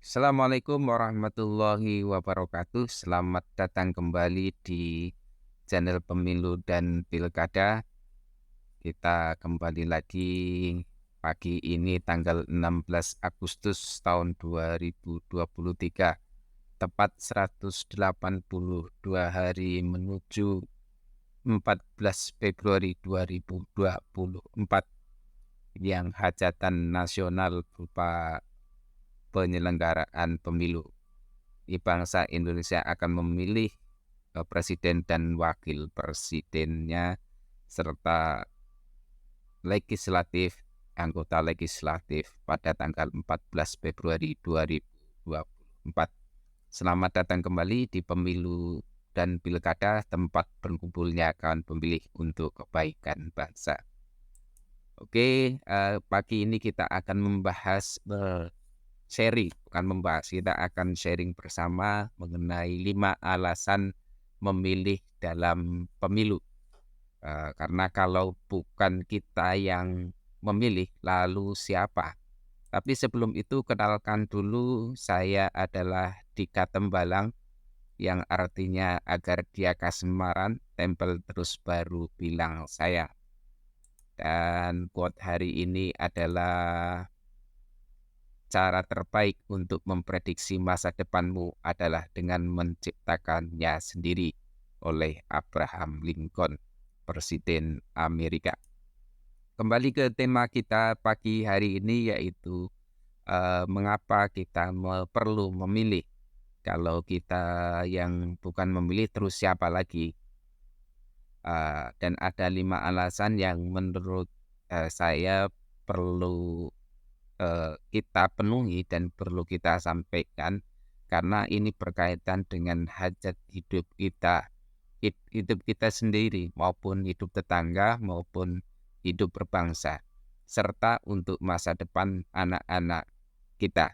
Assalamualaikum warahmatullahi wabarakatuh. Selamat datang kembali di channel Pemilu dan Pilkada. Kita kembali lagi pagi ini tanggal 16 Agustus tahun 2023. Tepat 182 hari menuju 14 Februari 2024 yang hajatan nasional berupa penyelenggaraan pemilu. Bangsa Indonesia akan memilih presiden dan wakil presidennya serta anggota legislatif pada tanggal 14 Februari 2024. Selamat datang kembali di Pemilu dan Pilkada, tempat berkumpulnya kawan pemilih untuk kebaikan bangsa. Oke, pagi ini kita akan membahas kita akan sharing bersama mengenai 5 alasan memilih dalam pemilu. Karena kalau bukan kita yang memilih, lalu siapa? Tapi sebelum itu kenalkan dulu, saya adalah Dika Tembalang, yang artinya agar dia kasemaran, tempel terus baru bilang saya. Dan quote hari ini adalah: cara terbaik untuk memprediksi masa depanmu adalah dengan menciptakannya sendiri, oleh Abraham Lincoln, Presiden Amerika. Kembali ke tema kita pagi hari ini, yaitu mengapa kita perlu memilih. Kalau kita yang bukan memilih, terus siapa lagi? Dan ada 5 alasan yang menurut saya perlu kita penuhi dan perlu kita sampaikan, karena ini berkaitan dengan hajat hidup kita sendiri, maupun hidup tetangga, maupun hidup berbangsa, serta untuk masa depan anak-anak kita.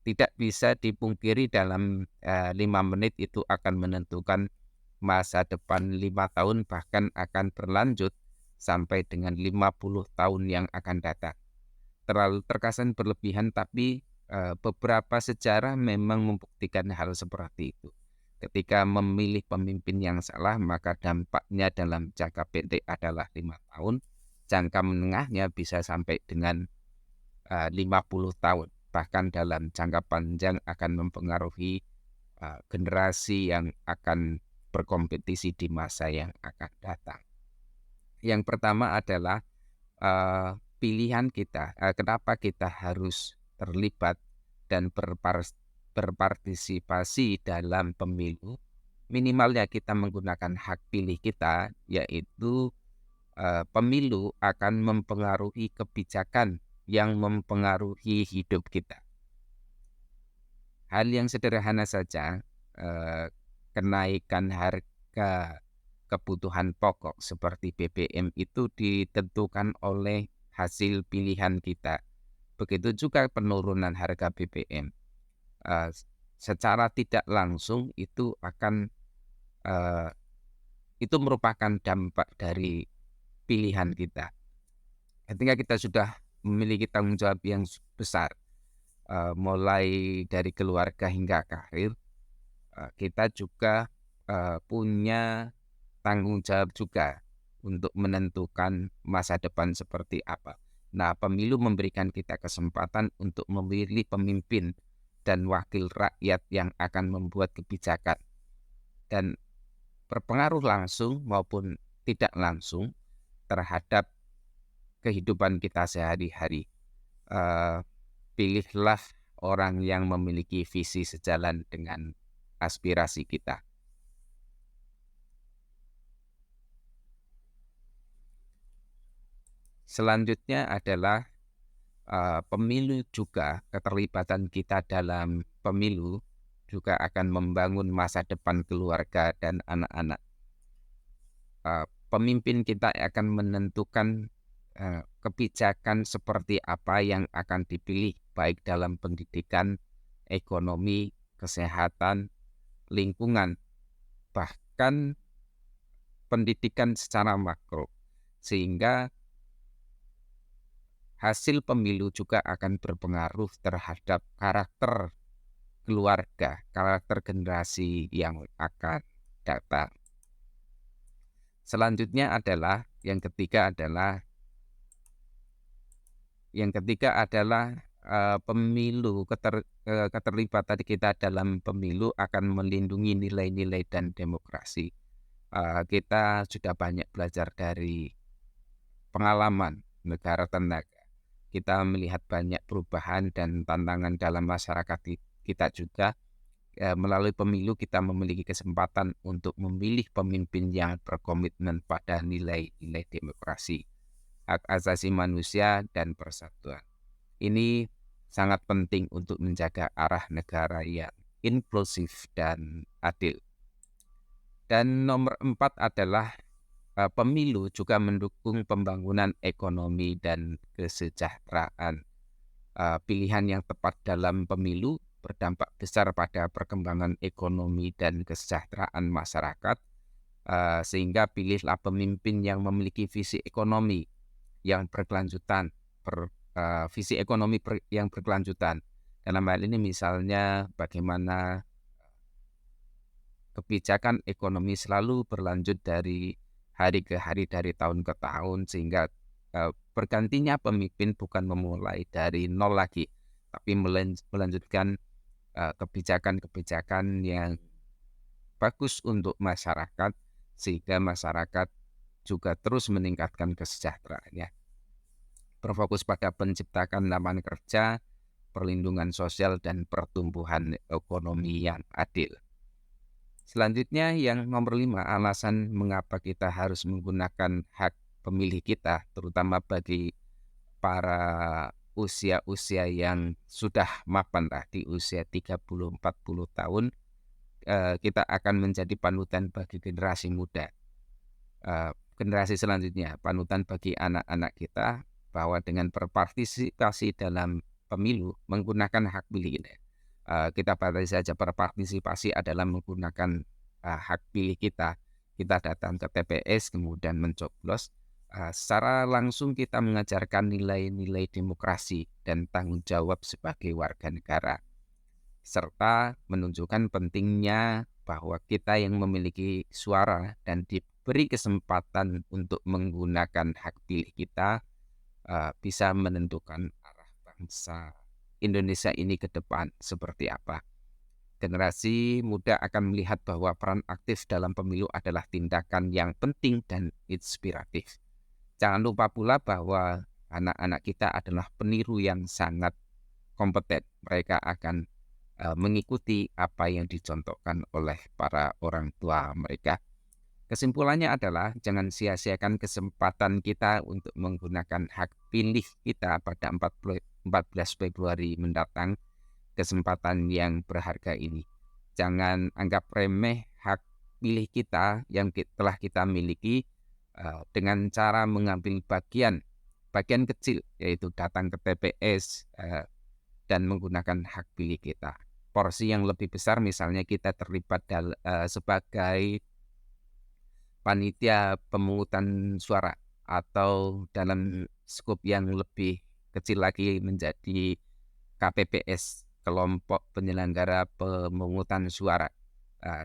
Tidak bisa dipungkiri dalam 5 menit itu akan menentukan masa depan 5 tahun, bahkan akan berlanjut sampai dengan 50 tahun yang akan datang. Terlalu terkesan berlebihan, tapi beberapa sejarah memang membuktikan hal seperti itu. Ketika memilih pemimpin yang salah, maka dampaknya dalam jangka pendek adalah 5 tahun, jangka menengahnya bisa sampai dengan 50 tahun. Bahkan dalam jangka panjang akan mempengaruhi generasi yang akan berkompetisi di masa yang akan datang. Yang pertama adalah pilihan kita. Kenapa kita harus terlibat dan berpartisipasi dalam pemilu? Minimalnya kita menggunakan hak pilih kita, yaitu pemilu akan mempengaruhi kebijakan yang mempengaruhi hidup kita. Hal yang sederhana saja, kenaikan harga kebutuhan pokok seperti BBM itu ditentukan oleh hasil pilihan kita. Begitu juga penurunan harga BBM. Secara tidak langsung itu akan itu merupakan dampak dari pilihan kita. Ketika kita sudah memiliki tanggung jawab yang besar, mulai dari keluarga hingga karir, kita juga punya tanggung jawab juga untuk menentukan masa depan seperti apa. Nah, pemilu memberikan kita kesempatan untuk memilih pemimpin dan wakil rakyat yang akan membuat kebijakan dan berpengaruh langsung maupun tidak langsung terhadap kehidupan kita sehari-hari. Pilihlah orang yang memiliki visi sejalan dengan aspirasi kita. Selanjutnya adalah pemilu juga, keterlibatan kita dalam pemilu juga akan membangun masa depan keluarga dan anak-anak. Pemimpin kita akan menentukan kebijakan seperti apa yang akan dipilih, baik dalam pendidikan, ekonomi, kesehatan, lingkungan, bahkan pendidikan secara makro. Sehingga hasil pemilu juga akan berpengaruh terhadap karakter keluarga, karakter generasi yang akan datang. Selanjutnya adalah yang ketiga adalah pemilu, keterlibatan kita dalam pemilu akan melindungi nilai-nilai dan demokrasi. Kita sudah banyak belajar dari pengalaman negara tetangga. Kita melihat banyak perubahan dan tantangan dalam masyarakat kita juga. Melalui pemilu kita memiliki kesempatan untuk memilih pemimpin yang berkomitmen pada nilai-nilai demokrasi, hak asasi manusia, dan persatuan. Ini sangat penting untuk menjaga arah negara yang inklusif dan adil. Dan nomor 4 adalah pemilu juga mendukung pembangunan ekonomi dan kesejahteraan. Pilihan yang tepat dalam pemilu berdampak besar pada perkembangan ekonomi dan kesejahteraan masyarakat, sehingga pilihlah pemimpin yang memiliki visi ekonomi yang berkelanjutan, yang berkelanjutan. Dalam hal ini misalnya bagaimana kebijakan ekonomi selalu berlanjut dari hari ke hari, dari tahun ke tahun, sehingga bergantinya pemimpin bukan memulai dari nol lagi, tapi melanjutkan kebijakan-kebijakan yang bagus untuk masyarakat, sehingga masyarakat juga terus meningkatkan kesejahteraannya. Berfokus pada penciptakan lapangan kerja, perlindungan sosial, dan pertumbuhan ekonomi yang adil. Selanjutnya yang nomor 5, alasan mengapa kita harus menggunakan hak pemilih kita, terutama bagi para usia-usia yang sudah mapan di usia 30-40 tahun, kita akan menjadi panutan bagi generasi muda, generasi selanjutnya, panutan bagi anak-anak kita, bahwa dengan berpartisipasi dalam pemilu menggunakan hak pilih ini, kita batasi saja berpartisipasi adalah menggunakan hak pilih kita datang ke TPS kemudian mencoblos. Secara langsung kita mengajarkan nilai-nilai demokrasi dan tanggung jawab sebagai warga negara, serta menunjukkan pentingnya bahwa kita yang memiliki suara dan diberi kesempatan untuk menggunakan hak pilih kita bisa menentukan arah bangsa Indonesia ini ke depan seperti apa. Generasi muda akan melihat bahwa peran aktif dalam pemilu adalah tindakan yang penting dan inspiratif. Jangan lupa pula bahwa anak-anak kita adalah peniru yang sangat kompeten. Mereka akan mengikuti apa yang dicontohkan oleh para orang tua mereka. Kesimpulannya adalah jangan sia-siakan kesempatan kita untuk menggunakan hak pilih kita pada 14 Februari mendatang, kesempatan yang berharga ini. Jangan anggap remeh hak pilih kita yang telah kita miliki dengan cara mengambil bagian kecil, yaitu datang ke TPS dan menggunakan hak pilih kita. Porsi yang lebih besar misalnya kita terlibat sebagai panitia pemungutan suara, atau dalam skop yang lebih kecil lagi menjadi KPPS, kelompok penyelenggara pemungutan suara,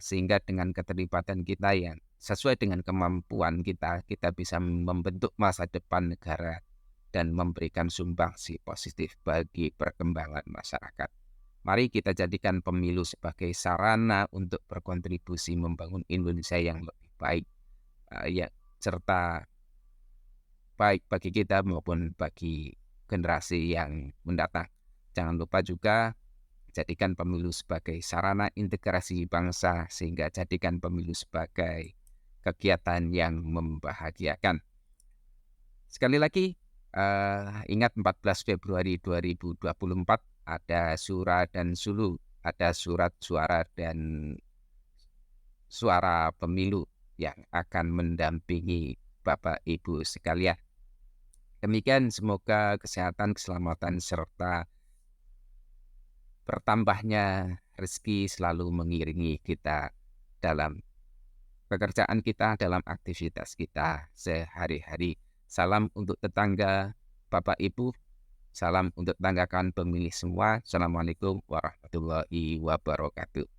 sehingga dengan keterlibatan kita yang sesuai dengan kemampuan kita bisa membentuk masa depan negara dan memberikan sumbangsi positif bagi perkembangan masyarakat. Mari kita jadikan pemilu sebagai sarana untuk berkontribusi membangun Indonesia yang lebih baik, serta baik bagi kita maupun bagi generasi yang mendatang. Jangan lupa juga jadikan pemilu sebagai sarana integrasi bangsa, sehingga jadikan pemilu sebagai kegiatan yang membahagiakan. Sekali lagi, ingat 14 Februari 2024 ada Sura dan Sulu, ada surat suara dan suara pemilu yang akan mendampingi Bapak Ibu sekalian. Demikian, semoga kesehatan, keselamatan, serta bertambahnya rezeki selalu mengiringi kita dalam pekerjaan kita, dalam aktivitas kita sehari-hari. Salam untuk tetangga, Bapak Ibu, Salam untuk tanggakan pemilih semua. Assalamualaikum warahmatullahi wabarakatuh.